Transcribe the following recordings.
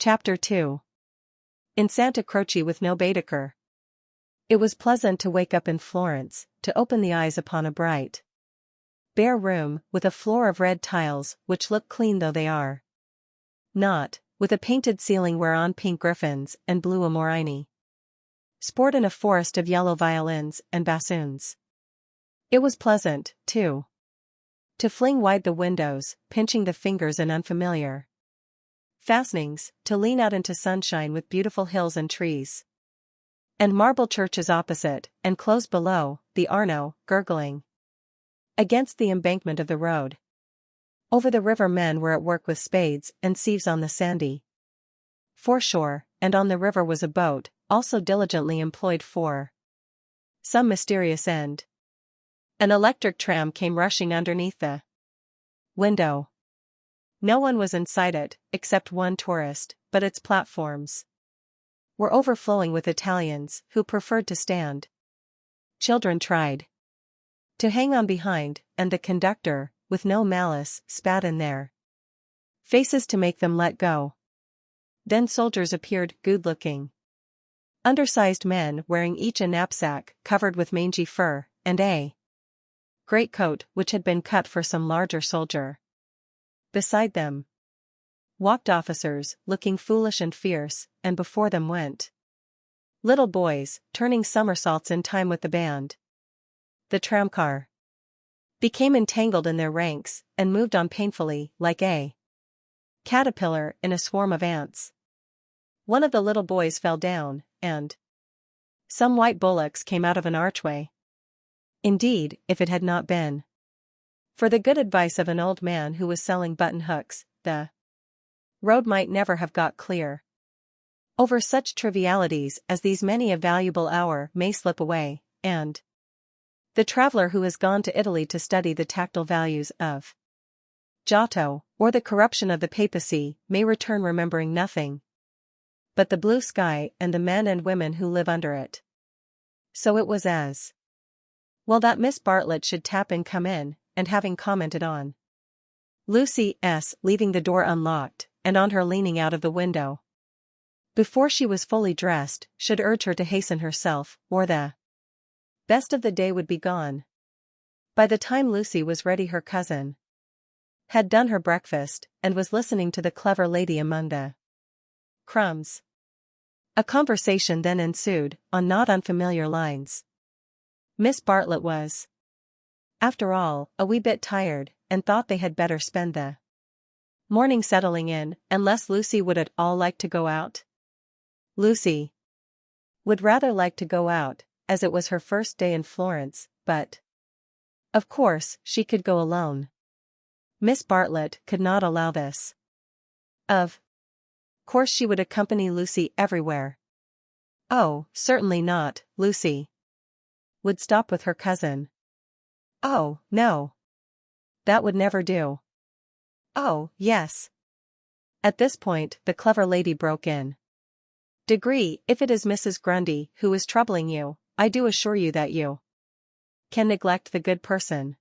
Chapter 2. In Santa Croce with no Baedeker. It was pleasant to wake up in Florence, to open the eyes upon a bright, bare room, with a floor of red tiles, which look clean though they are not, with a painted ceiling whereon pink griffins and blue amorini sport in a forest of yellow violins and bassoons. It was pleasant, too, to fling wide the windows, pinching the fingers in unfamiliar fastenings, to lean out into sunshine with beautiful hills and trees, and marble churches opposite, and close below, the Arno, gurgling against the embankment of the road. Over the river men were at work with spades and sieves on the sandy foreshore, and on the river was a boat, also diligently employed for some mysterious end. An electric tram came rushing underneath the window. No one was inside it, except one tourist, but its platforms were overflowing with Italians, who preferred to stand. Children tried to hang on behind, and the conductor, with no malice, spat in their faces to make them let go. Then soldiers appeared, good-looking, undersized men wearing each a knapsack covered with mangy fur, and a greatcoat which had been cut for some larger soldier. Beside them walked officers, looking foolish and fierce, and before them went little boys, turning somersaults in time with the band. The tramcar became entangled in their ranks, and moved on painfully, like a caterpillar in a swarm of ants. One of the little boys fell down, and some white bullocks came out of an archway. Indeed, if it had not been for the good advice of an old man who was selling button-hooks, the road might never have got clear. Over such trivialities as these many a valuable hour may slip away, and the traveler who has gone to Italy to study the tactile values of Giotto, or the corruption of the papacy, may return remembering nothing but the blue sky and the men and women who live under it. So it was as well that Miss Bartlett should tap and come in, and having commented on Lucy's leaving the door unlocked, and on her leaning out of the window before she was fully dressed, should urge her to hasten herself, or the best of the day would be gone. By the time Lucy was ready, her cousin had done her breakfast, and was listening to the clever lady among the crumbs. A conversation then ensued, on not unfamiliar lines. Miss Bartlett was, after all, a wee bit tired, and thought they had better spend the morning settling in, unless Lucy would at all like to go out. Lucy would rather like to go out, as it was her first day in Florence, but of course she could go alone. Miss Bartlett could not allow this. Of course she would accompany Lucy everywhere. Oh, certainly not, Lucy would stop with her cousin. Oh, no. That would never do. Oh, yes. At this point, the clever lady broke in. Degree, if it is Mrs. Grundy who is troubling you, I do assure you that you can neglect the good person.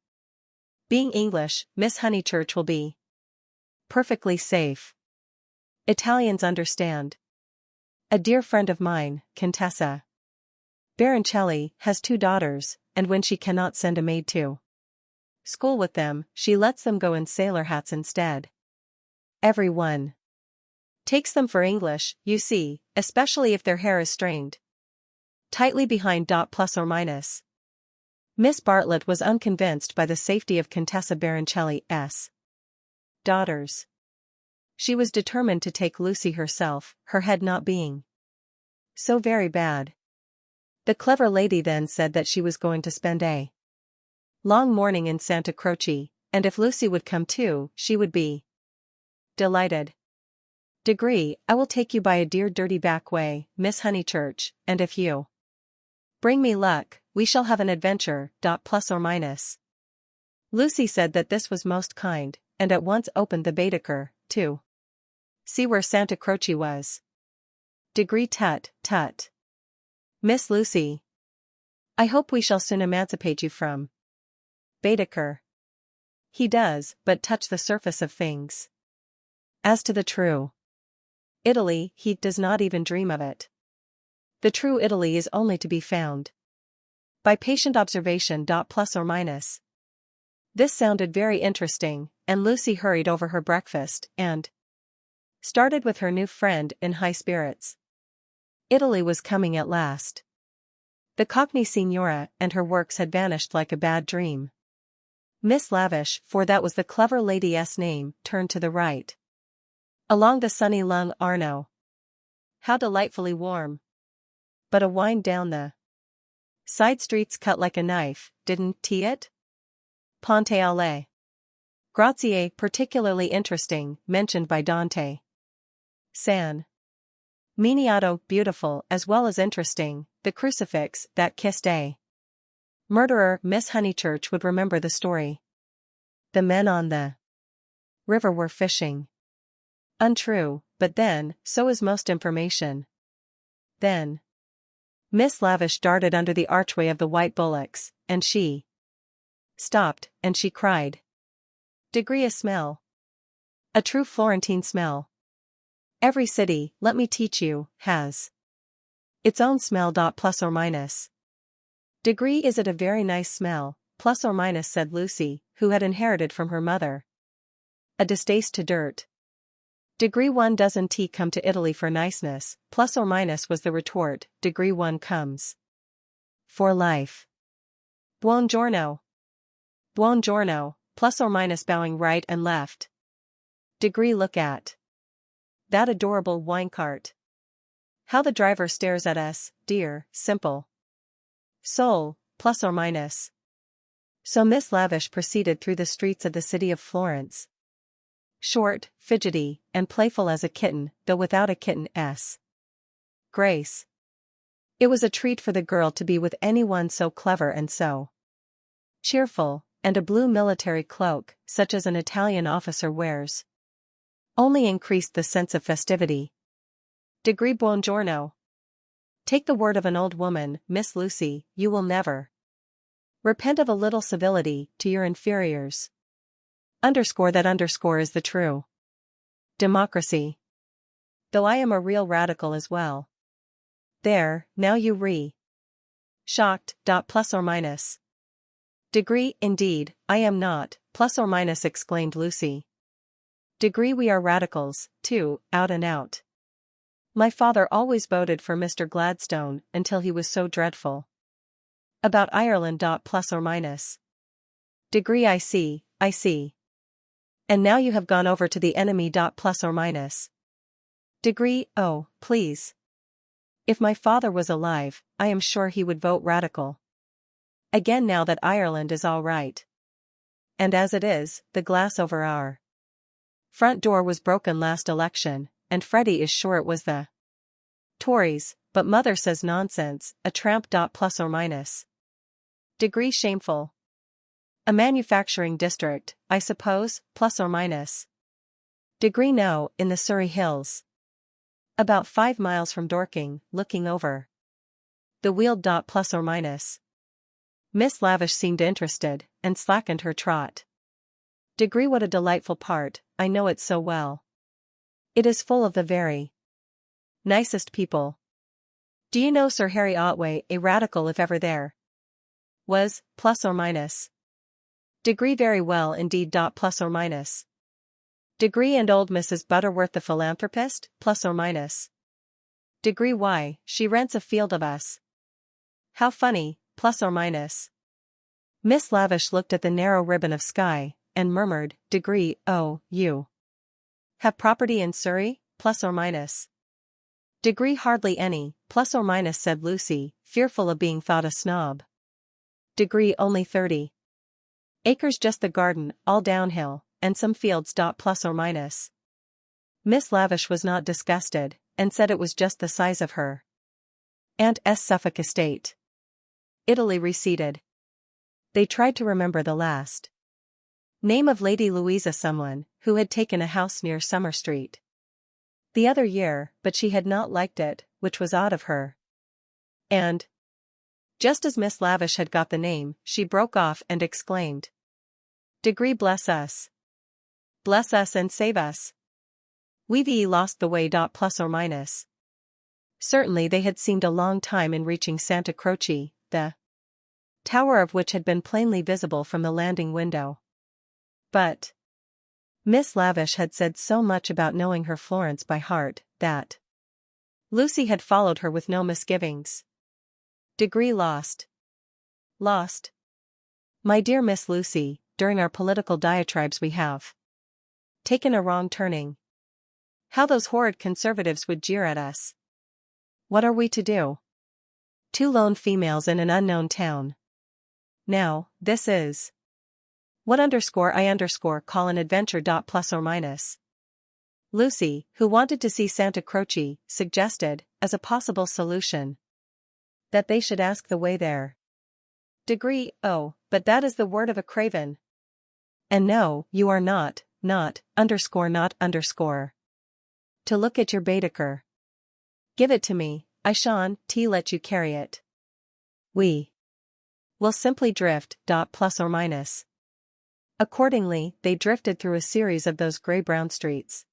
Being English, Miss Honeychurch will be perfectly safe. Italians understand. A dear friend of mine, Contessa Baroncelli, has 2 daughters, and when she cannot send a maid to school with them, she lets them go in sailor hats instead. Every one takes them for English, you see, especially if their hair is strained tightly behind. Plus or minus. Miss Bartlett was unconvinced by the safety of Contessa Baroncelli's daughters. She was determined to take Lucy herself, her head not being so very bad. The clever lady then said that she was going to spend a long morning in Santa Croce, and if Lucy would come too, she would be delighted. Degree, I will take you by a dear dirty back way, Miss Honeychurch, and if you bring me luck, we shall have an adventure. Plus or minus. Lucy said that this was most kind, and at once opened the Baedeker, to see where Santa Croce was. Degree, tut, tut. Miss Lucy, I hope we shall soon emancipate you from Baedeker. He does but touch the surface of things. As to the true Italy, he does not even dream of it. The true Italy is only to be found by patient observation. Plus or minus. This sounded very interesting, and Lucy hurried over her breakfast and started with her new friend in high spirits. Italy was coming at last. The Cockney Signora and her works had vanished like a bad dream. Miss Lavish, for that was the clever lady's name, turned to the right. Along the sunny Lung Arno. How delightfully warm. But a wind down the side streets cut like a knife, didn't it? Ponte alle Grazie, particularly interesting, mentioned by Dante. San Miniato, beautiful as well as interesting, the crucifix that kissed a murderer. Miss Honeychurch would remember the story. The men on the river were fishing. Untrue, but then, so is most information. Then Miss Lavish darted under the archway of the White Bullocks, and she stopped, and she cried. Degree a smell. A true Florentine smell. Every city, let me teach you, has its own smell. Plus or minus. Degree, is it a very nice smell, plus or minus, said Lucy, who had inherited from her mother a distaste to dirt. Degree 1 doesn't he come to Italy for niceness, plus or minus, was the retort. Degree 1 comes for life. Buongiorno. Buongiorno, plus or minus, bowing right and left. Degree, look at that adorable wine cart. How the driver stares at us, dear, simple soul, plus or minus. So Miss Lavish proceeded through the streets of the city of Florence. Short, fidgety, and playful as a kitten, though without a kitten's grace. It was a treat for the girl to be with anyone so clever and so cheerful, and a blue military cloak, such as an Italian officer wears, only increased the sense of festivity. Degree buongiorno. Take the word of an old woman, Miss Lucy, you will never repent of a little civility to your inferiors. Underscore that underscore is the true democracy. Though I am a real radical as well. There, now you shocked. Plus or minus. Degree, indeed, I am not, plus or minus, exclaimed Lucy. Degree, we are radicals, too, out and out. My father always voted for Mr. Gladstone until he was so dreadful about Ireland. Plus or minus. Degree, I see, I see. And now you have gone over to the enemy. Plus or minus. Degree, oh, please. If my father was alive, I am sure he would vote radical again now that Ireland is all right. And as it is, the glass over our front door was broken last election, and Freddie is sure it was the Tories, but mother says nonsense, a tramp. Plus or minus. Degree, shameful. A manufacturing district, I suppose, plus or minus. Degree, no, in the Surrey Hills. About 5 miles from Dorking, looking over the Weald. Plus or minus. Miss Lavish seemed interested, and slackened her trot. Degree, what a delightful part, I know it so well. It is full of the very nicest people. Do you know Sir Harry Otway, a radical if ever there was, plus or minus. Degree, very well indeed. Plus or minus. Degree, and old Mrs. Butterworth the philanthropist, plus or minus. Degree, why, she rents a field of us. How funny, plus or minus. Miss Lavish looked at the narrow ribbon of sky, and murmured, Degree, oh, you have property in Surrey, plus or minus. Degree, hardly any, plus or minus, said Lucy, fearful of being thought a snob. Degree, only 30 acres, just the garden, all downhill, and some fields. Plus or minus. Miss Lavish was not disgusted, and said it was just the size of her aunt's Suffolk estate. Italy receded. They tried to remember the last name of Lady Louisa, someone who had taken a house near Summer Street the other year, but she had not liked it, which was odd of her. And just as Miss Lavish had got the name, she broke off and exclaimed, Degree, bless us. Bless us and save us. We've lost the way. Plus or minus. Certainly they had seemed a long time in reaching Santa Croce, the tower of which had been plainly visible from the landing window. But Miss Lavish had said so much about knowing her Florence by heart, that Lucy had followed her with no misgivings. Degree lost. Lost. My dear Miss Lucy, during our political diatribes we have taken a wrong turning. How those horrid conservatives would jeer at us. What are we to do? Two lone females in an unknown town. Now, this is what I call an adventure. Plus or minus. Lucy, who wanted to see Santa Croce, suggested, as a possible solution, that they should ask the way there. Degree, oh, but that is the word of a craven. And no, you are not to look at your Baedeker. Give it to me, I shan't let you carry it. We will simply drift. Plus or minus. Accordingly, they drifted through a series of those grey-brown streets,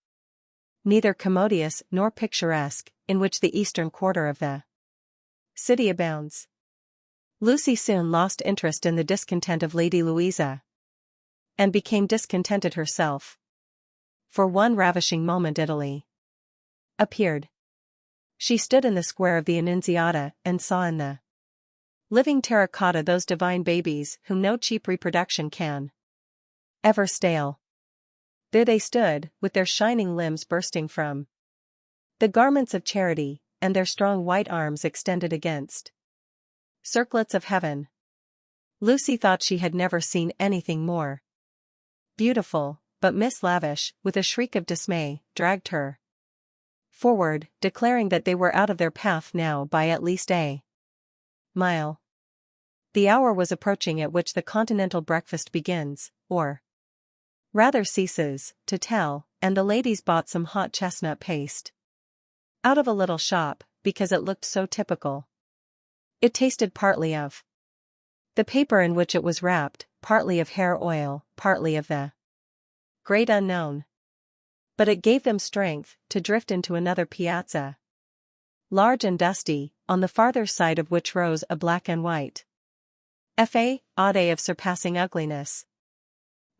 neither commodious nor picturesque, in which the eastern quarter of the city abounds. Lucy soon lost interest in the discontent of Lady Louisa, and became discontented herself. For one ravishing moment Italy appeared. She stood in the square of the Annunziata and saw in the living terracotta those divine babies whom no cheap reproduction can ever stale. There they stood, with their shining limbs bursting from the garments of charity, and their strong white arms extended against circlets of heaven. Lucy thought she had never seen anything more beautiful, but Miss Lavish, with a shriek of dismay, dragged her forward, declaring that they were out of their path now by at least a mile. The hour was approaching at which the continental breakfast begins, or rather ceases, to tell, and the ladies bought some hot chestnut paste out of a little shop, because it looked so typical. It tasted partly of the paper in which it was wrapped, partly of hair oil, partly of the great unknown. But it gave them strength to drift into another piazza, large and dusty, on the farther side of which rose a black and white fa ade of surpassing ugliness.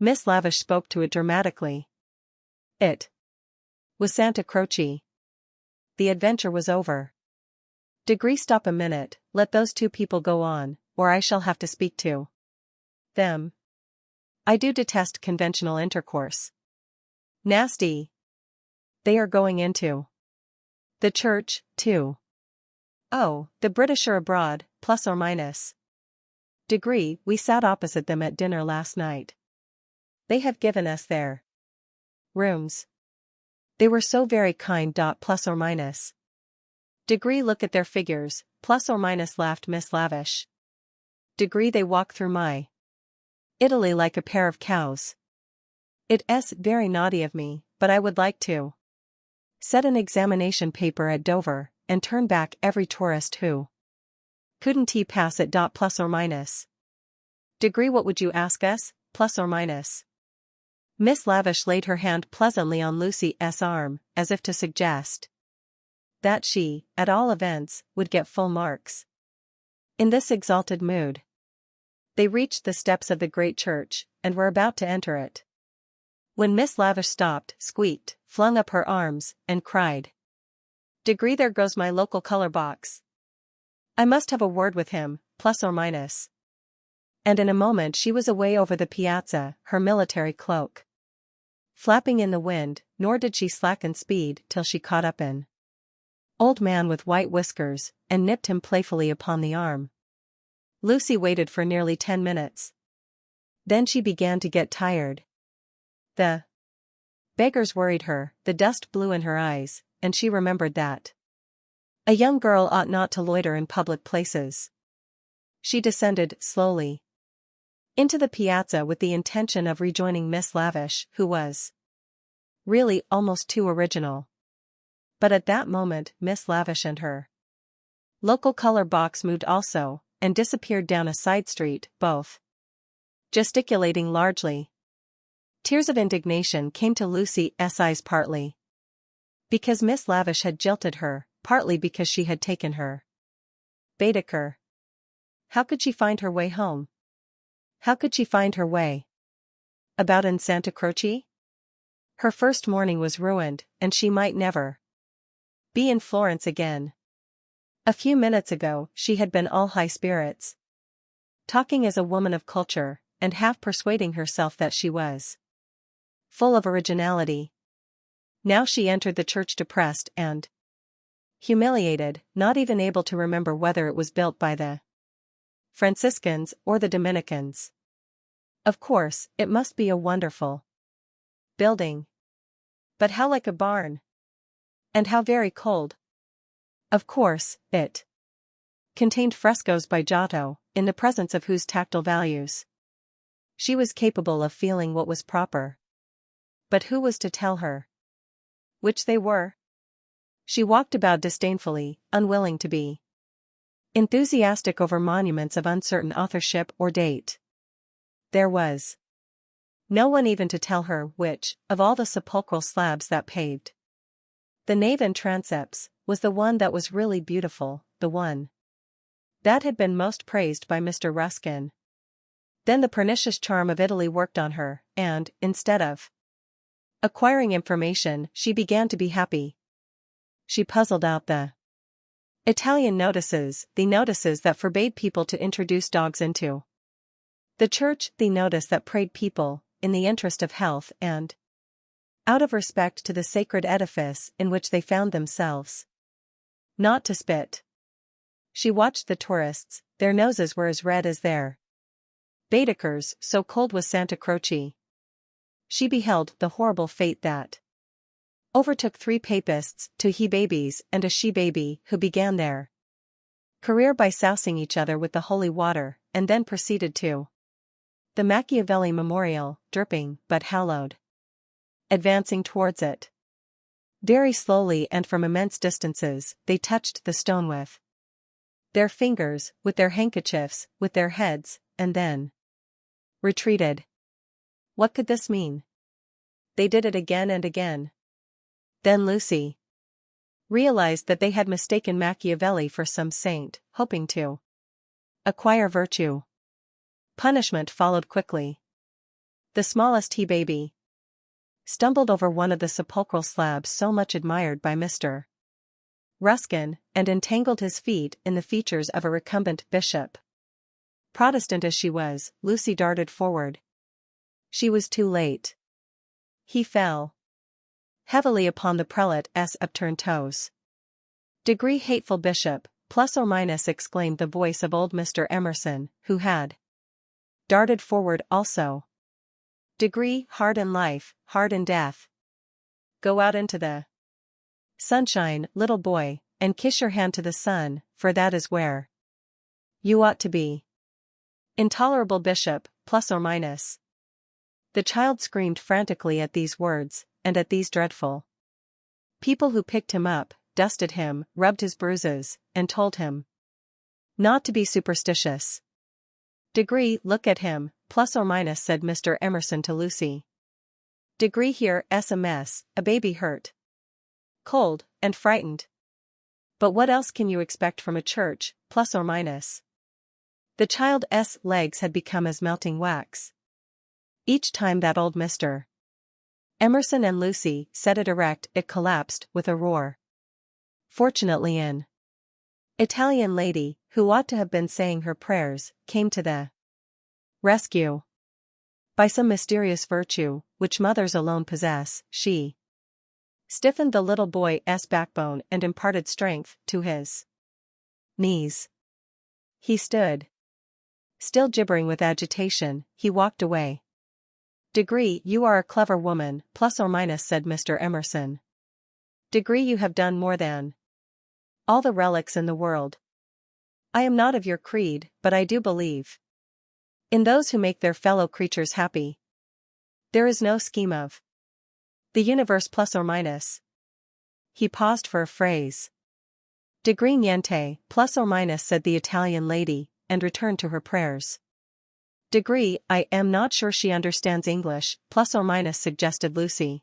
Miss Lavish spoke to it dramatically. It was Santa Croce. The adventure was over. Degree, stop a minute, let those two people go on, or I shall have to speak to them. I do detest conventional intercourse. Nasty. They are going into the church, too. Oh, the British are abroad, plus or minus. Degree, we sat opposite them at dinner last night. They have given us their rooms. They were so very kind. Plus or minus. Degree, look at their figures, plus or minus, laughed Miss Lavish. Degree, they walk through my Italy like a pair of cows. It's very naughty of me, but I would like to set an examination paper at Dover, and turn back every tourist who couldn't pass it. Plus or minus. Degree, what would you ask us, plus or minus? Miss Lavish laid her hand pleasantly on Lucy's arm, as if to suggest that she, at all events, would get full marks. In this exalted mood, they reached the steps of the great church, and were about to enter it, when Miss Lavish stopped, squeaked, flung up her arms, and cried, Degree, there goes my local color box. I must have a word with him, plus or minus. And in a moment she was away over the piazza, her military cloak flapping in the wind, nor did she slacken speed till she caught up an old man with white whiskers, and nipped him playfully upon the arm. Lucy waited for nearly 10 minutes. Then she began to get tired. The beggars worried her, the dust blew in her eyes, and she remembered that a young girl ought not to loiter in public places. She descended, slowly, into the piazza with the intention of rejoining Miss Lavish, who was really almost too original. But at that moment Miss Lavish and her local color box moved also, and disappeared down a side street, both gesticulating largely. Tears of indignation came to Lucy's eyes partly Because Miss Lavish had jilted her, partly because she had taken her. Baedeker. How could she find her way home? How could she find her way about in Santa Croce? Her first morning was ruined, and she might never be in Florence again. A few minutes ago, she had been all high spirits, talking as a woman of culture, and half persuading herself that she was full of originality. Now she entered the church depressed and humiliated, not even able to remember whether it was built by the Franciscans or the Dominicans. Of course, it must be a wonderful building. But how like a barn! And how very cold! Of course, it contained frescoes by Giotto, in the presence of whose tactile values she was capable of feeling what was proper. But who was to tell her which they were? She walked about disdainfully, unwilling to be enthusiastic over monuments of uncertain authorship or date. There was no one even to tell her which, of all the sepulchral slabs that paved the nave and transepts, was the one that was really beautiful, the one that had been most praised by Mr. Ruskin. Then the pernicious charm of Italy worked on her, and, instead of acquiring information, she began to be happy. She puzzled out the Italian notices, the notices that forbade people to introduce dogs into the church, the notice that prayed people, in the interest of health and out of respect to the sacred edifice in which they found themselves, not to spit. She watched the tourists, their noses were as red as their Baedeker's, so cold was Santa Croce. She beheld the horrible fate that overtook 3 papists, 2 he-babies and a she-baby who began their career by sousing each other with the holy water, and then proceeded to the Machiavelli Memorial, dripping but hallowed, advancing towards it very slowly, and from immense distances they touched the stone with their fingers, with their handkerchiefs, with their heads, and then retreated. What could this mean? They did it again and again. Then Lucy realized that they had mistaken Machiavelli for some saint, hoping to acquire virtue. Punishment followed quickly. The smallest he-baby stumbled over one of the sepulchral slabs so much admired by Mr. Ruskin, and entangled his feet in the features of a recumbent bishop. Protestant as she was, Lucy darted forward. She was too late. He fell heavily upon the prelate's upturned toes. "Degree hateful bishop, plus or minus," exclaimed the voice of old Mr. Emerson, who had darted forward also. "Degree, hard in life, hard in death. Go out into the sunshine, little boy, and kiss your hand to the sun, for that is where you ought to be. Intolerable bishop, plus or minus." The child screamed frantically at these words, and at these dreadful people who picked him up, dusted him, rubbed his bruises, and told him not to be superstitious. "Degree, look at him, plus or minus," said Mr. Emerson to Lucy. "Degree here, a mess, a baby hurt, cold, and frightened. But what else can you expect from a church, plus or minus?" The child's legs had become as melting wax. Each time that old Mr. Emerson and Lucy set it erect, it collapsed with a roar. Fortunately an Italian lady, who ought to have been saying her prayers, came to the rescue. By some mysterious virtue, which mothers alone possess, she stiffened the little boy's backbone and imparted strength to his knees. He stood still, gibbering with agitation. He walked away. "Degree, you are a clever woman, plus or minus," said Mr. Emerson. "Degree, you have done more than all the relics in the world. I am not of your creed, but I do believe in those who make their fellow creatures happy. There is no scheme of the universe, plus or minus." He paused for a phrase. "Degree niente, plus or minus," said the Italian lady, and returned to her prayers. "Degree, I am not sure she understands English, plus or minus," suggested Lucy.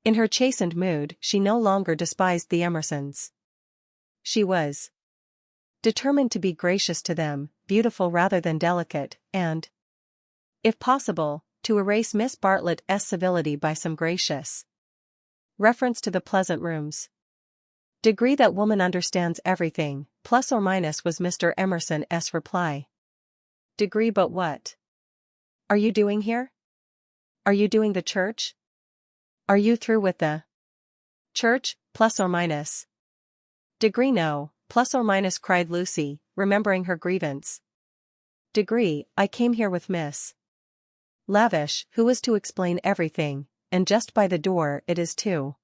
In her chastened mood, she no longer despised the Emersons. She was determined to be gracious to them, beautiful rather than delicate, and, if possible, to erase Miss Bartlett's civility by some gracious reference to the pleasant rooms. Degree that woman understands everything, plus or minus, was Mr. Emerson's reply. Degree, but what are you doing here? Are you doing the church? Are you through with the church, plus or minus? Degree, no, plus or minus, cried Lucy, remembering her grievance. Degree, I came here with Miss Lavish, who was to explain everything, and just by the door it is too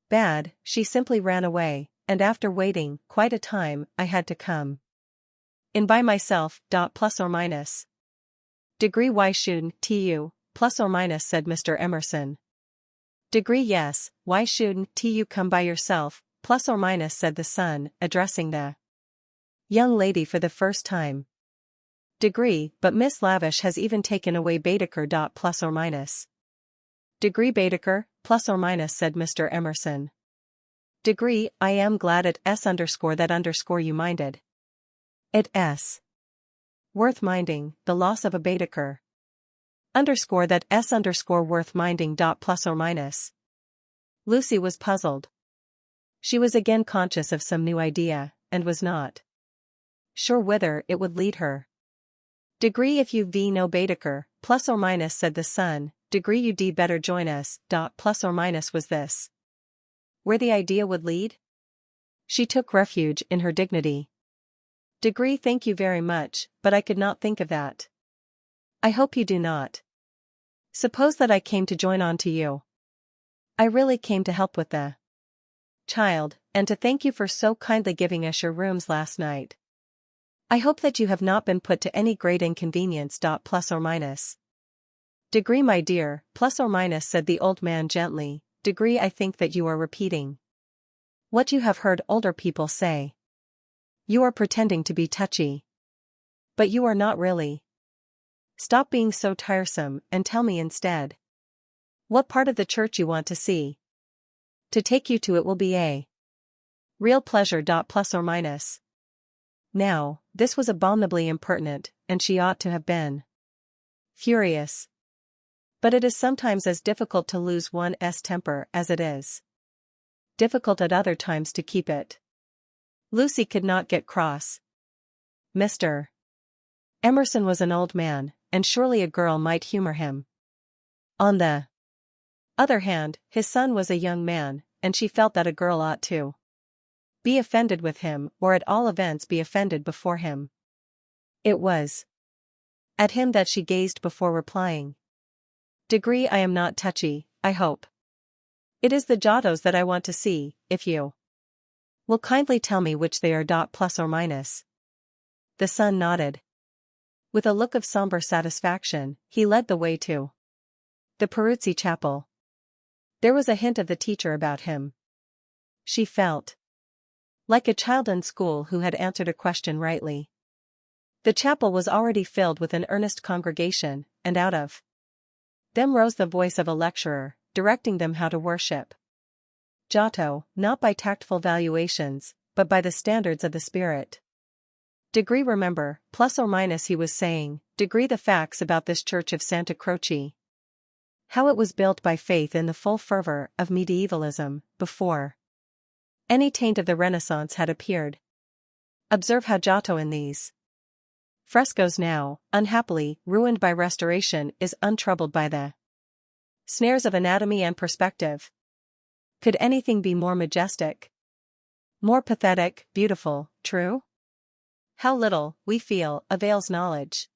bad, she simply ran away, and after waiting quite a time, I had to come in by myself. Plus or minus. Degree, why shouldn't you, plus or minus, said Mr. Emerson. Degree, yes, why shouldn't you come by yourself, plus or minus, said the son, addressing the young lady for the first time. Degree, but Miss Lavish has even taken away Baedeker. Plus or minus. Degree, Baedeker, plus or minus, said Mr. Emerson. Degree, I am glad it s underscore that underscore you minded it s worth minding, the loss of a Baedeker. Underscore that s underscore worth minding. Plus or minus. Lucy was puzzled. She was again conscious of some new idea, and was not sure whither it would lead her. Degree, if you v no Baedeker, plus or minus, said the son. Degree, you'd better join us. Plus or minus, was this where the idea would lead? She took refuge in her dignity. Degree, thank you very much, but I could not think of that. I hope you do not suppose that I came to join on to you. I really came to help with the child, and to thank you for so kindly giving us your rooms last night. I hope that you have not been put to any great inconvenience. Plus or minus. Degree, my dear, plus or minus, said the old man gently. Degree, I think that you are repeating what you have heard older people say. You are pretending to be touchy. But you are not really. Stop being so tiresome, and tell me instead what part of the church you want to see. To take you to it will be a real pleasure. Plus or minus. Now, this was abominably impertinent, and she ought to have been furious. But it is sometimes as difficult to lose one's temper as it is difficult at other times to keep it. Lucy could not get cross. Mr. Emerson was an old man, and surely a girl might humor him. On the other hand, his son was a young man, and she felt that a girl ought to be offended with him, or at all events be offended before him. It was at him that she gazed before replying. Degree, I am not touchy, I hope. It is the Giottos that I want to see, if you will kindly tell me which they are. Plus or minus. The son nodded. With a look of somber satisfaction, he led the way to the Peruzzi chapel. There was a hint of the teacher about him. She felt like a child in school who had answered a question rightly. The chapel was already filled with an earnest congregation, and out of them rose the voice of a lecturer, directing them how to worship Giotto, not by tactful valuations, but by the standards of the Spirit. Degree, remember, plus or minus, he was saying, degree the facts about this church of Santa Croce. How it was built by faith in the full fervor of medievalism, before any taint of the Renaissance had appeared. Observe how Giotto in these frescoes now, unhappily, ruined by restoration, is untroubled by the snares of anatomy and perspective. Could anything be more majestic? More pathetic, beautiful, true? How little, we feel, avails knowledge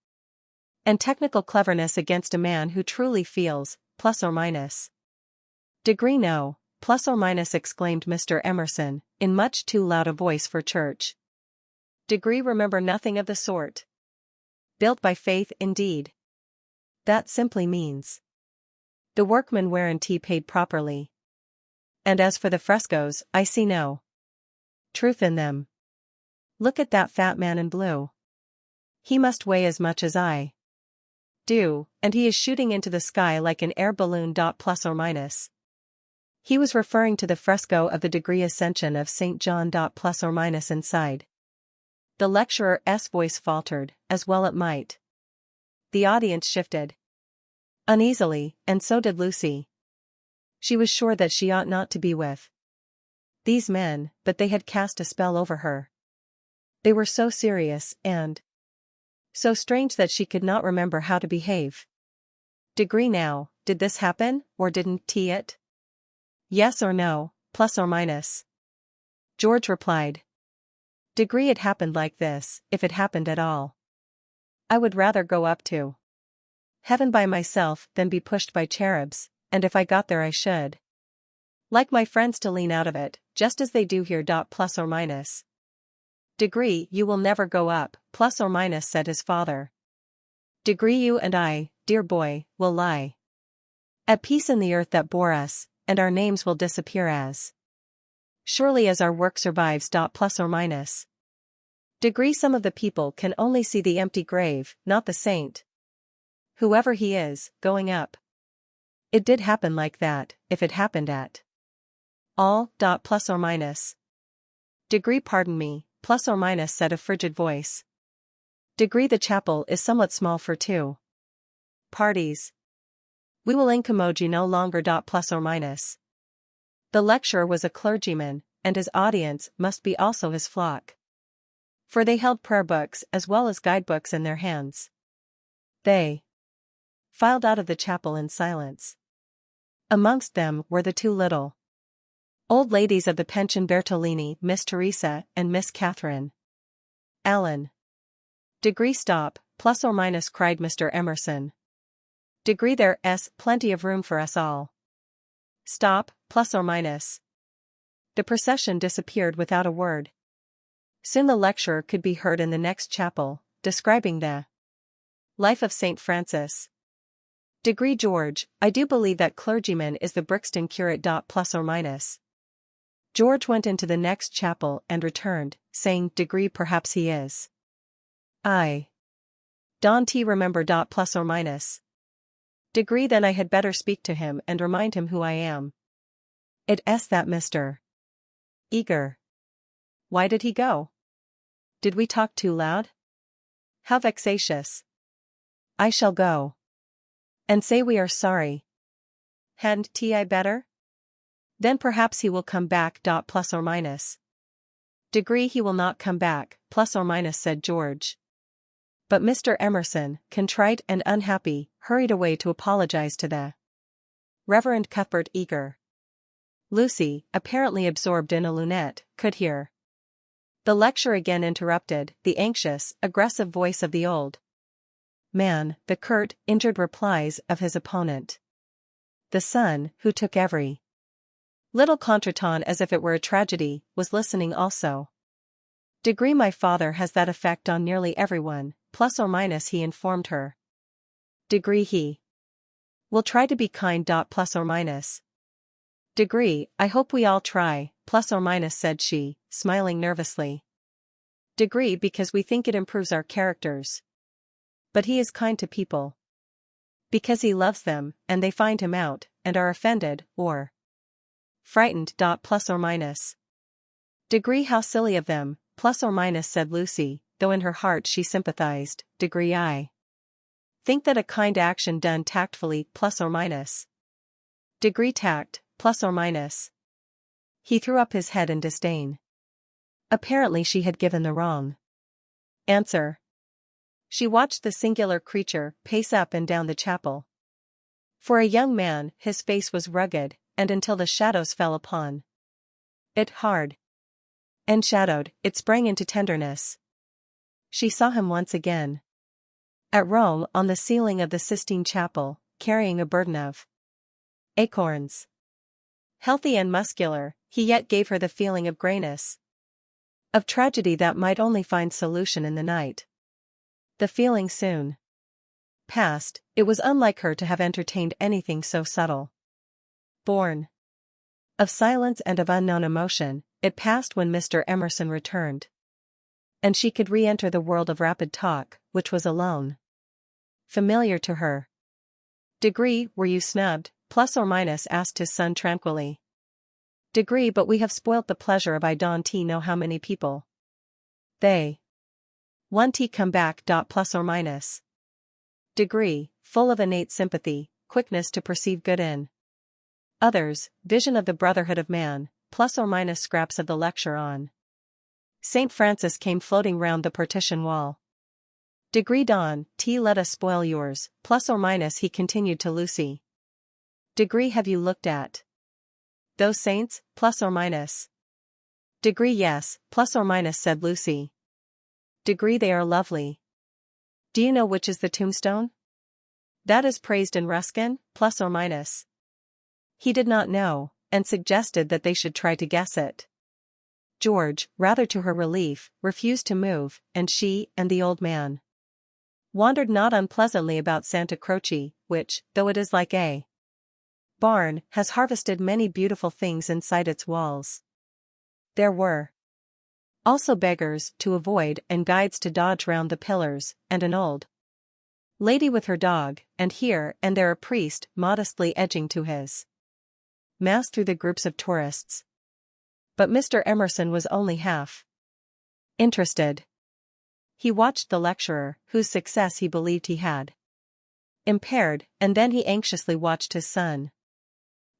and technical cleverness against a man who truly feels, plus or minus. Degree, no, plus or minus, exclaimed Mr. Emerson, in much too loud a voice for church. Degree, remember, nothing of the sort. Built by faith, indeed. That simply means the workmen weren't paid properly. And as for the frescoes, I see no truth in them. Look at that fat man in blue. He must weigh as much as I do, and he is shooting into the sky like an air balloon. Plus or minus. He was referring to the fresco of the Degree Ascension of St. John. Plus or minus inside. The lecturer's voice faltered, as well it might. The audience shifted uneasily, and so did Lucy. She was sure that she ought not to be with these men, but they had cast a spell over her. They were so serious and so strange that she could not remember how to behave. Degree now, did this happen, or didn't it? Yes or no, plus or minus? George replied. Degree, it happened like this, if it happened at all. I would rather go up to heaven by myself than be pushed by cherubs, and if I got there I should like my friends to lean out of it, just as they do here. Plus or minus? Degree, you will never go up, plus or minus, said his father. Degree, you and I, dear boy, will lie at peace in the earth that bore us, and our names will disappear as surely as our work survives. Plus or minus? Degree, some of the people can only see the empty grave, not the saint, whoever he is, going up. It did happen like that, if it happened at all. Plus or minus? Degree, pardon me, plus or minus, said a frigid voice. Degree, the chapel is somewhat small for two parties. We will incommode you no longer. Plus or minus? The lecturer was a clergyman, and his audience must be also his flock, for they held prayer books as well as guidebooks in their hands. They filed out of the chapel in silence. Amongst them were the two little old ladies of the pension Bertolini, Miss Teresa and Miss Catherine Allen. Degree, stop, plus or minus, cried Mr. Emerson. Degree, there's plenty of room for us all. Stop, plus or minus? The procession disappeared without a word. Soon the lecturer could be heard in the next chapel, describing the life of St. Francis. Degree, George, I do believe that clergyman is the Brixton curate. Plus or minus? George went into the next chapel and returned, saying, Degree, perhaps he is. I don't remember. Plus or minus? Degree, then I had better speak to him and remind him who I am. It's that Mr. Eager. Why did he go? Did we talk too loud? How vexatious. I shall go and say we are sorry. Hadn't I better? Then perhaps he will come back. Plus or minus? Degree, he will not come back, plus or minus, said George. But Mr. Emerson, contrite and unhappy, hurried away to apologize to the Reverend Cuthbert Eager. Lucy, apparently absorbed in a lunette, could hear the lecture again interrupted, the anxious, aggressive voice of the old man, the curt, injured replies of his opponent. The son, who took every little contretemps as if it were a tragedy, was listening also. Degree, my father has that effect on nearly everyone, plus or minus, he informed her. Degree, he will try to be kind. Plus or minus? Degree, I hope we all try, plus or minus, said she, smiling nervously. Degree, because we think it improves our characters. But he is kind to people because he loves them, and they find him out, and are offended, or frightened. Plus or minus? Degree, how silly of them, plus or minus, said Lucy, though in her heart she sympathized. Degree, I think that a kind action done tactfully, plus or minus? Degree, tact, plus or minus? He threw up his head in disdain. Apparently she had given the wrong answer. She watched the singular creature pace up and down the chapel. For a young man, his face was rugged, and until the shadows fell upon it hard and shadowed, it sprang into tenderness. She saw him once again at Rome on the ceiling of the Sistine Chapel, carrying a burden of acorns. Healthy and muscular, he yet gave her the feeling of grayness, of tragedy that might only find solution in the night. The feeling soon passed. It was unlike her to have entertained anything so subtle. Born of silence and of unknown emotion, it passed when Mr. Emerson returned, and she could re-enter the world of rapid talk, which was alone familiar to her. Degree, were you snubbed, plus or minus? Asked his son tranquilly. Degree, but we have spoilt the pleasure of I don't know how many people. They. 1t come back. Plus or minus. Degree, full of innate sympathy, quickness to perceive good in others, vision of the brotherhood of man, plus or minus scraps of the lecture on St. Francis came floating round the partition wall. Degree Don, let us spoil yours, plus or minus, he continued to Lucy. Degree, have you looked at those saints, plus or minus? Degree, yes, plus or minus, said Lucy. Degree, they are lovely. Do you know which is the tombstone that is praised in Ruskin, plus or minus? He did not know, and suggested that they should try to guess it. George, rather to her relief, refused to move, and she and the old man wandered not unpleasantly about Santa Croce, which, though it is like a barn, has harvested many beautiful things inside its walls. There were also beggars to avoid and guides to dodge round the pillars, and an old lady with her dog, and here and there a priest modestly edging to his mass through the groups of tourists. But Mr. Emerson was only half interested. He watched the lecturer, whose success he believed he had impaired, and then he anxiously watched his son.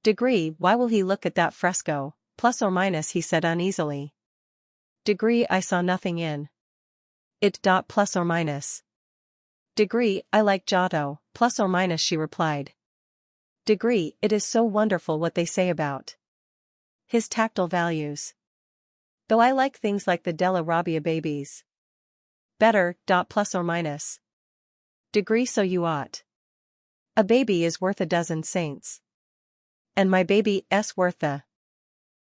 Degree, why will he look at that fresco, plus or minus, he said uneasily. Degree, I saw nothing in it. Plus or minus. Degree, I like Giotto, plus or minus, she replied. Degree, it is so wonderful what they say about his tactile values. Though I like things like the Della Robbia babies better. Plus or minus. Degree, so you ought. A baby is worth a dozen saints. And my baby's worth the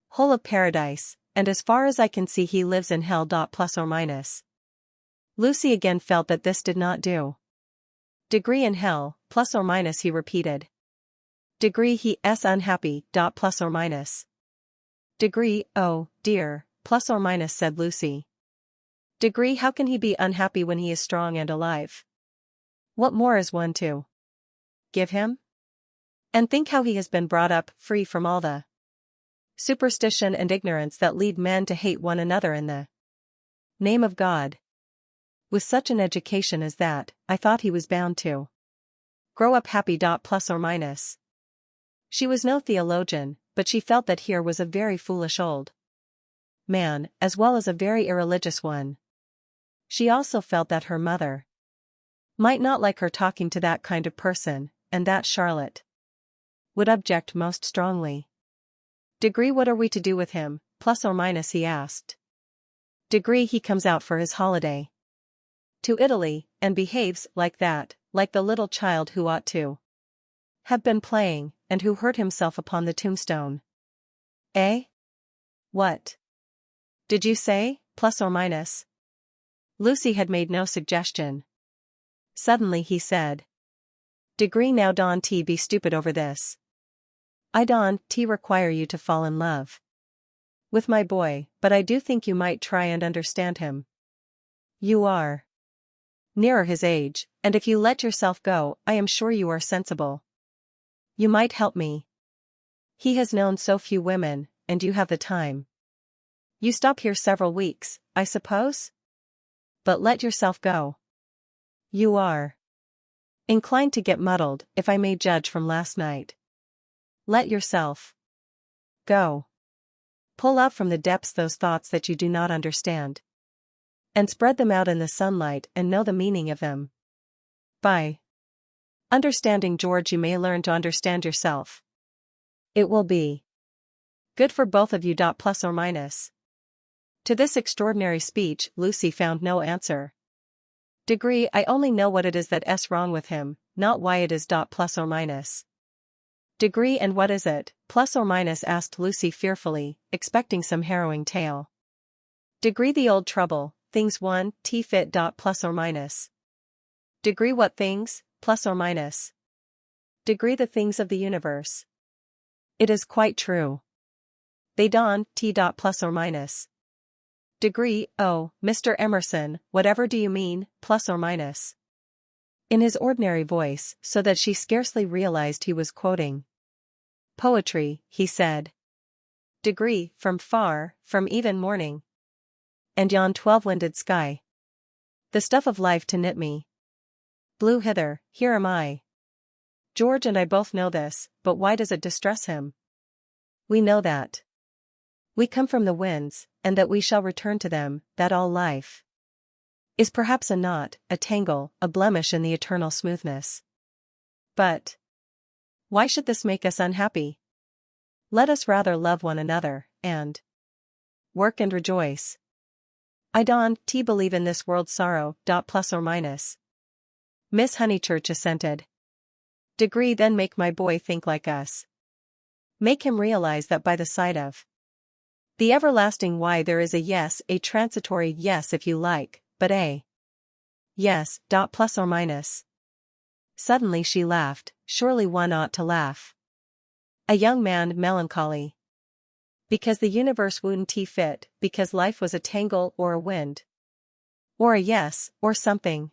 whole of paradise, and as far as I can see he lives in hell. Plus or minus. Lucy again felt that this did not do. Degree in hell, plus or minus, he repeated. Degree, he is unhappy. Plus or minus. Degree, oh, dear, plus or minus, said Lucy. Degree, how can he be unhappy when he is strong and alive? What more is one to give him? And think how he has been brought up, free from all the superstition and ignorance that lead men to hate one another in the name of God. With such an education as that, I thought he was bound to grow up happy. Plus or minus. She was no theologian, but she felt that here was a very foolish old man, as well as a very irreligious one. She also felt that her mother might not like her talking to that kind of person, and that Charlotte would object most strongly. Degree, what are we to do with him, plus or minus, he asked. Degree, he comes out for his holiday to Italy, and behaves like that, like the little child who ought to have been playing, and who hurt himself upon the tombstone. Eh? What did you say, plus or minus? Lucy had made no suggestion. Suddenly he said. Degree, now don't be stupid over this. I don't require you to fall in love with my boy, but I do think you might try and understand him. You are nearer his age, and if you let yourself go, I am sure you are sensible. You might help me. He has known so few women, and you have the time. You stop here several weeks, I suppose? But let yourself go. You are inclined to get muddled, if I may judge from last night. Let yourself go. Pull out from the depths those thoughts that you do not understand, and spread them out in the sunlight and know the meaning of them. By understanding George, you may learn to understand yourself. It will be good for both of you. Plus or minus. To this extraordinary speech, Lucy found no answer. Degree, I only know what it is that's wrong with him, not why it is. Plus or minus. Degree, and what is it, plus or minus, asked Lucy fearfully, expecting some harrowing tale. Degree, the old trouble, things one fit. Plus or minus. Degree, what things, plus or minus? Degree, the things of the universe. It is quite true. They don't plus or minus. Degree, oh, Mr. Emerson, whatever do you mean, plus or minus? In his ordinary voice, so that she scarcely realized he was quoting poetry, he said. Degree, from far, from even morning. And yon 12-winded sky. The stuff of life to knit me. Blue hither, here am I. George and I both know this, but why does it distress him? We know that we come from the winds, and that we shall return to them, that all life is perhaps a knot, a tangle, a blemish in the eternal smoothness. But why should this make us unhappy? Let us rather love one another, and work and rejoice. I don't believe in this world's sorrow, plus or minus. Miss Honeychurch assented. Degree, then make my boy think like us. Make him realize that by the side of the everlasting why there is a yes, a transitory yes if you like, but a yes, plus or minus. Suddenly she laughed, surely one ought to laugh. A young man melancholy. Because the universe wouldn't fit, because life was a tangle or a wind. Or a yes, or something.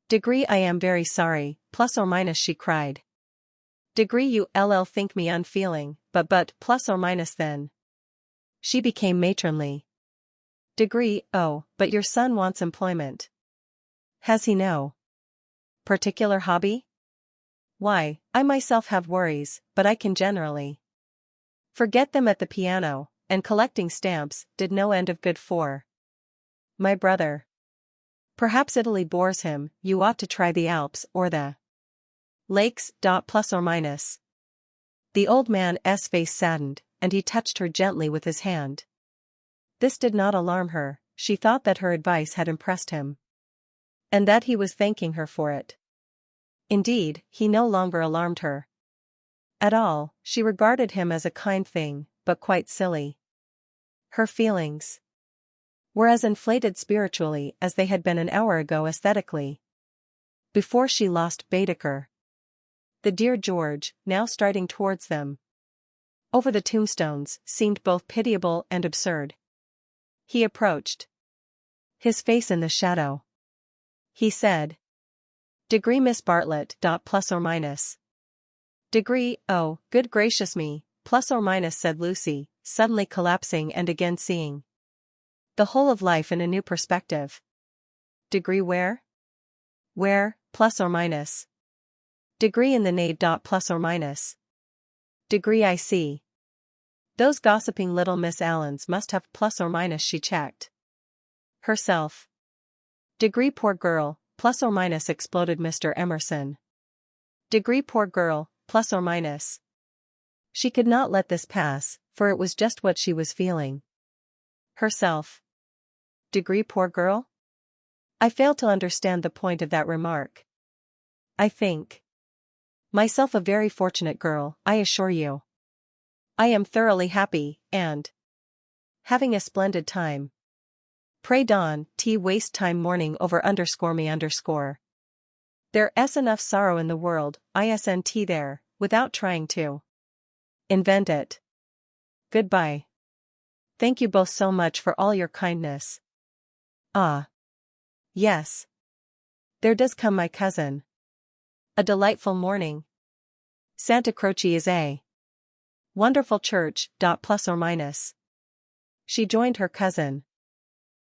Degree, I am very sorry, plus or minus, she cried. Degree, you think me unfeeling, but plus or minus then. She became matronly. Degree, oh, but your son wants employment. Has he no particular hobby? Why, I myself have worries, but I can generally forget them at the piano, and collecting stamps did no end of good for my brother. Perhaps Italy bores him, you ought to try the Alps or the lakes, plus or minus. The old man's face saddened, and he touched her gently with his hand. This did not alarm her, she thought that her advice had impressed him, and that he was thanking her for it. Indeed, he no longer alarmed her at all, she regarded him as a kind thing, but quite silly. Her feelings were as inflated spiritually as they had been an hour ago aesthetically. Before she lost Baedeker. The dear George, now striding towards them over the tombstones, seemed both pitiable and absurd. He approached. His face in the shadow. He said. Degree, Miss Bartlett, plus or minus. Degree, oh, good gracious me, plus or minus, said Lucy, suddenly collapsing and again seeing the whole of life in a new perspective. Degree, where? Where, plus or minus. Degree, in the nave, plus or minus. Degree, I see. Those gossiping little Miss Allens must have plus or minus, she checked herself. Degree, poor girl, plus or minus, exploded Mr. Emerson. Degree, poor girl, plus or minus. She could not let this pass, for it was just what she was feeling herself. Degree, poor girl? I fail to understand the point of that remark. I think myself a very fortunate girl, I assure you. I am thoroughly happy, and having a splendid time. Pray don't waste time mourning over _me_. There's enough sorrow in the world, isn't there, without trying to invent it. Goodbye. Thank you both so much for all your kindness. Ah. Yes. There does come my cousin. A delightful morning. Santa Croce is a wonderful church, plus or minus. She joined her cousin.